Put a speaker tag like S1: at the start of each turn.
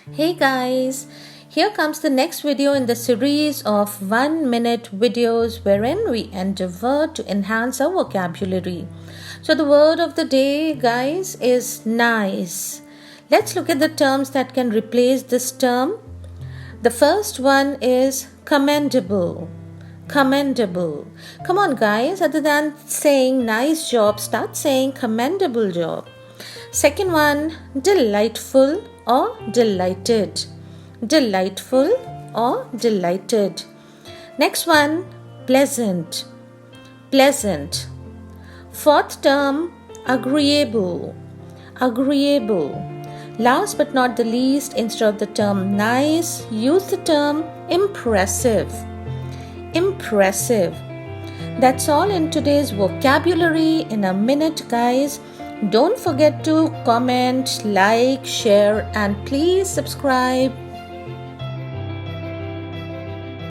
S1: Hey guys, here comes the next video in the series of 1 minute videos wherein we endeavor to enhance our vocabulary. So the word of the day, guys, is nice. Let's look at the terms that can replace this term. The first one is commendable. Commendable. Come on guys, other than saying nice job, start saying commendable job. Second one, delightful or delighted. Delightful or delighted. Next one, pleasant. Pleasant. Fourth term, agreeable. Agreeable. Last but not the least, instead of the term nice, use the term impressive. Impressive. That's all in today's vocabulary in a minute, guys. Don't forget to comment, like, share, and please subscribe.